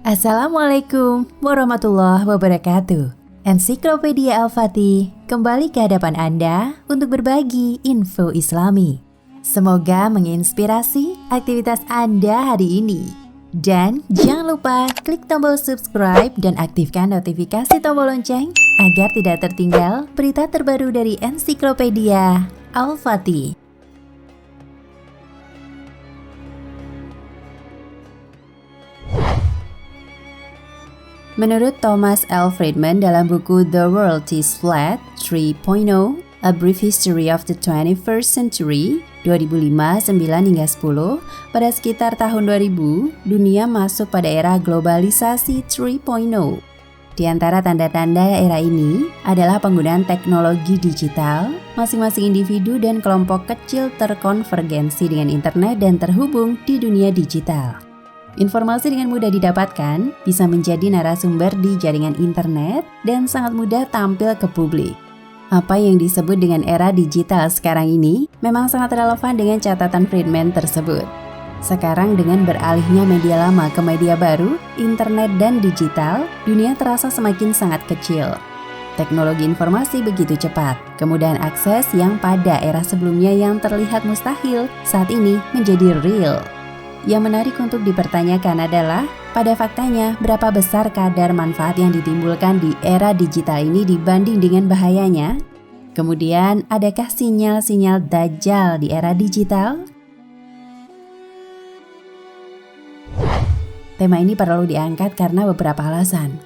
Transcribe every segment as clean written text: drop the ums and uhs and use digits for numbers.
Assalamualaikum warahmatullahi wabarakatuh. Ensiklopedia Al-Fatih kembali ke hadapan Anda untuk berbagi info Islami. Semoga menginspirasi aktivitas Anda hari ini. Dan jangan lupa klik tombol subscribe dan aktifkan notifikasi tombol lonceng agar tidak tertinggal berita terbaru dari Ensiklopedia Al-Fatih. Menurut Thomas L. Friedman dalam buku The World is Flat 3.0, A Brief History of the 21st Century, 2005-9-10, pada sekitar tahun 2000, dunia masuk pada era globalisasi 3.0. Di antara tanda-tanda era ini adalah penggunaan teknologi digital, masing-masing individu dan kelompok kecil terkonvergensi dengan internet dan terhubung di dunia digital. Informasi dengan mudah didapatkan, bisa menjadi narasumber di jaringan internet, dan sangat mudah tampil ke publik. Apa yang disebut dengan era digital sekarang ini memang sangat relevan dengan catatan Friedman tersebut. Sekarang dengan beralihnya media lama ke media baru, internet dan digital, dunia terasa semakin sangat kecil. Teknologi informasi begitu cepat, kemudahan akses yang pada era sebelumnya yang terlihat mustahil, saat ini menjadi real. Yang menarik untuk dipertanyakan adalah, pada faktanya berapa besar kadar manfaat yang ditimbulkan di era digital ini dibanding dengan bahayanya? Kemudian, adakah sinyal-sinyal Dajjal di era digital? Tema ini perlu diangkat karena beberapa alasan.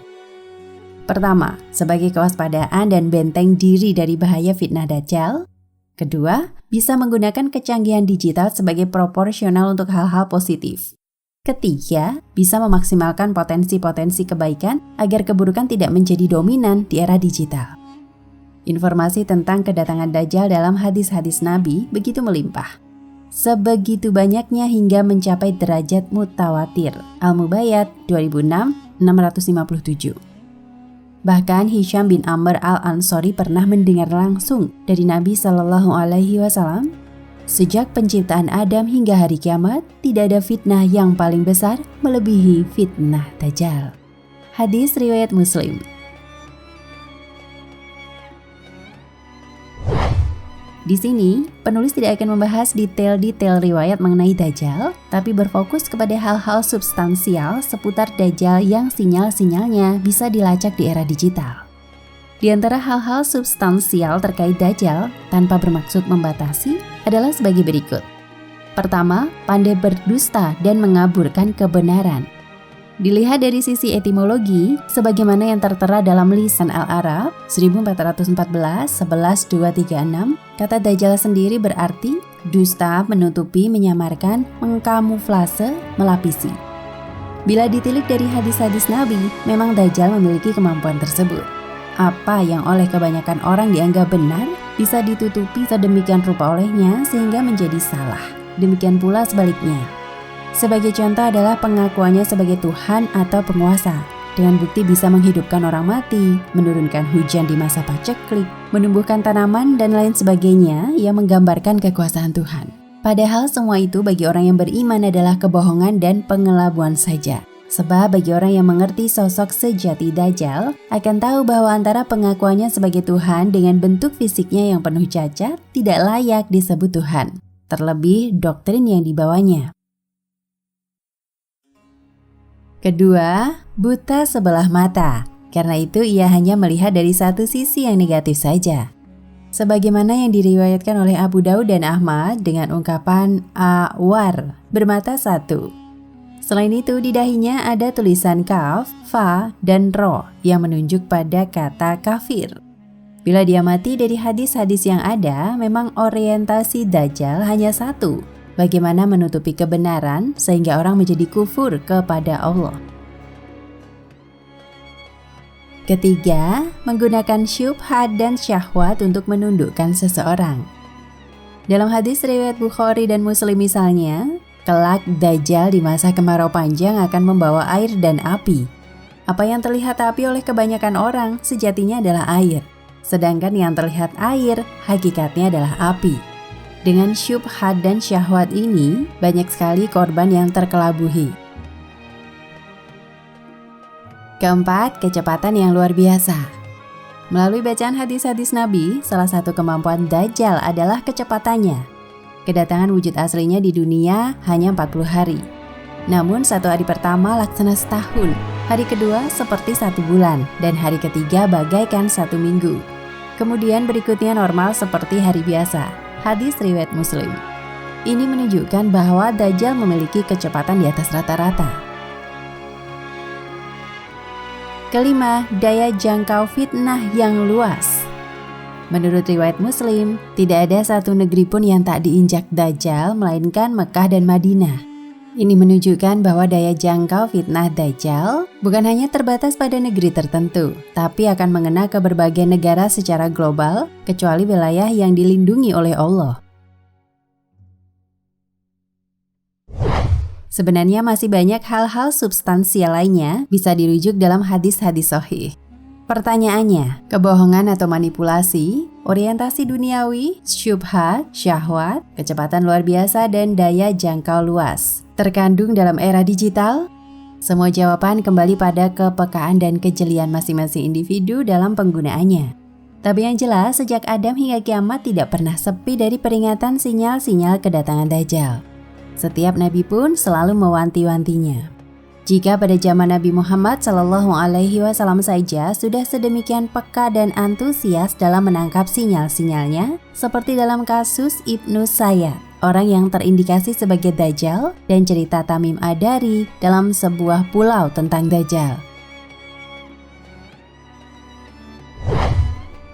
Pertama, sebagai kewaspadaan dan benteng diri dari bahaya fitnah Dajjal. Kedua, bisa menggunakan kecanggihan digital sebagai proporsional untuk hal-hal positif. Ketiga, bisa memaksimalkan potensi-potensi kebaikan agar keburukan tidak menjadi dominan di era digital. Informasi tentang kedatangan Dajjal dalam hadis-hadis Nabi begitu melimpah. Sebegitu banyaknya hingga mencapai derajat mutawatir. Al-Mubayyat 2006, 657. Bahkan Hisham bin Amr al-Ansori pernah mendengar langsung dari Nabi Shallallahu Alaihi Wasallam, sejak penciptaan Adam hingga hari kiamat, tidak ada fitnah yang paling besar melebihi fitnah Dajjal. Hadis riwayat Muslim. Di sini, penulis tidak akan membahas detail-detail riwayat mengenai Dajjal, tapi berfokus kepada hal-hal substansial seputar Dajjal yang sinyal-sinyalnya bisa dilacak di era digital. Di antara hal-hal substansial terkait Dajjal, tanpa bermaksud membatasi, adalah sebagai berikut. Pertama, pandai berdusta dan mengaburkan kebenaran. Dilihat dari sisi etimologi, sebagaimana yang tertera dalam Lisan Al-Arab 1414-11236, kata Dajjal sendiri berarti dusta, menutupi, menyamarkan, mengkamuflase, melapisi. Bila ditilik dari hadis-hadis Nabi, memang Dajjal memiliki kemampuan tersebut. Apa yang oleh kebanyakan orang dianggap benar, bisa ditutupi sedemikian rupa olehnya sehingga menjadi salah. Demikian pula sebaliknya. Sebagai contoh adalah pengakuannya sebagai Tuhan atau penguasa, dengan bukti bisa menghidupkan orang mati, menurunkan hujan di masa paceklik, menumbuhkan tanaman, dan lain sebagainya yang menggambarkan kekuasaan Tuhan. Padahal semua itu bagi orang yang beriman adalah kebohongan dan pengelabuan saja. Sebab bagi orang yang mengerti sosok sejati Dajjal, akan tahu bahwa antara pengakuannya sebagai Tuhan dengan bentuk fisiknya yang penuh cacat tidak layak disebut Tuhan, terlebih doktrin yang dibawanya. Kedua, buta sebelah mata. Karena itu ia hanya melihat dari satu sisi yang negatif saja. Sebagaimana yang diriwayatkan oleh Abu Daud dan Ahmad dengan ungkapan awar, bermata satu. Selain itu di dahinya ada tulisan kaf, fa, dan ro yang menunjuk pada kata kafir. Bila diamati dari hadis-hadis yang ada, memang orientasi Dajjal hanya satu. Bagaimana menutupi kebenaran sehingga orang menjadi kufur kepada Allah. Ketiga, menggunakan syubhat dan syahwat untuk menundukkan seseorang. Dalam hadis riwayat Bukhari dan Muslim misalnya, kelak Dajjal di masa kemarau panjang akan membawa air dan api. Apa yang terlihat api oleh kebanyakan orang sejatinya adalah air, sedangkan yang terlihat air hakikatnya adalah api. Dengan syubhat dan syahwat ini, banyak sekali korban yang terkelabuhi. Keempat, kecepatan yang luar biasa. Melalui bacaan hadis-hadis Nabi, salah satu kemampuan Dajjal adalah kecepatannya. Kedatangan wujud aslinya di dunia hanya 40 hari. Namun 1 hari pertama laksana setahun, hari kedua seperti 1 bulan, dan hari ketiga bagaikan 1 minggu. Kemudian berikutnya normal seperti hari biasa. Hadis riwayat Muslim. Ini menunjukkan bahwa Dajjal memiliki kecepatan di atas rata-rata. Kelima, daya jangkau fitnah yang luas. Menurut riwayat Muslim, tidak ada satu negeri pun yang tak diinjak Dajjal melainkan Mekah dan Madinah. Ini menunjukkan bahwa daya jangkau fitnah Dajjal bukan hanya terbatas pada negeri tertentu, tapi akan mengena ke berbagai negara secara global, kecuali wilayah yang dilindungi oleh Allah. Sebenarnya masih banyak hal-hal substansial lainnya bisa dirujuk dalam hadis-hadis sahih. Pertanyaannya, kebohongan atau manipulasi, orientasi duniawi, syubhat, syahwat, kecepatan luar biasa, dan daya jangkau luas terkandung dalam era digital? Semua jawaban kembali pada kepekaan dan kejelian masing-masing individu dalam penggunaannya. Tapi yang jelas, sejak Adam hingga kiamat tidak pernah sepi dari peringatan sinyal-sinyal kedatangan Dajjal. Setiap nabi pun selalu mewanti-wantinya. Jika pada zaman Nabi Muhammad SAW saja sudah sedemikian peka dan antusias dalam menangkap sinyal-sinyalnya, seperti dalam kasus Ibnu Sayyad, orang yang terindikasi sebagai Dajjal, dan cerita Tamim Ad-Dari dalam sebuah pulau tentang Dajjal.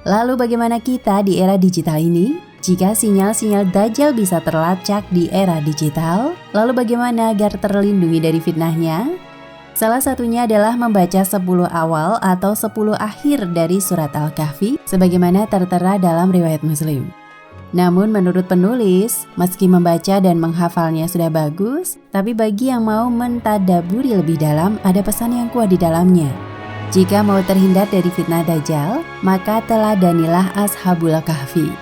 Lalu bagaimana kita di era digital ini? Jika sinyal-sinyal Dajjal bisa terlacak di era digital, lalu bagaimana agar terlindungi dari fitnahnya? Salah satunya adalah membaca 10 awal atau 10 akhir dari surat Al-Kahfi sebagaimana tertera dalam riwayat Muslim. Namun menurut penulis, meski membaca dan menghafalnya sudah bagus, tapi bagi yang mau mentadaburi lebih dalam, ada pesan yang kuat di dalamnya. Jika mau terhindar dari fitnah Dajjal, maka teladanilah Ashabul Kahfi.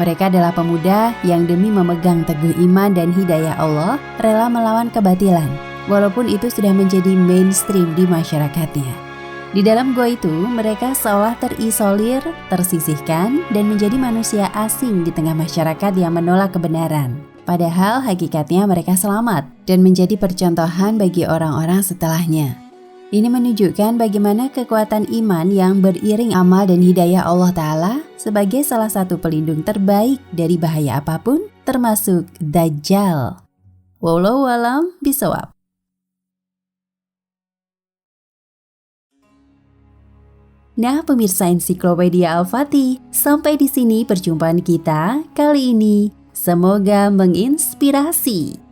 Mereka adalah pemuda yang demi memegang teguh iman dan hidayah Allah, rela melawan kebatilan, walaupun itu sudah menjadi mainstream di masyarakatnya. Di dalam gua itu, mereka seolah terisolir, tersisihkan, dan menjadi manusia asing di tengah masyarakat yang menolak kebenaran. Padahal hakikatnya mereka selamat dan menjadi percontohan bagi orang-orang setelahnya. Ini menunjukkan bagaimana kekuatan iman yang beriring amal dan hidayah Allah Ta'ala sebagai salah satu pelindung terbaik dari bahaya apapun, termasuk Dajjal. Wallahu a'lam bishawab. Nah, pemirsa Ensiklopedia Al-Fatih, sampai di sini perjumpaan kita kali ini. Semoga menginspirasi.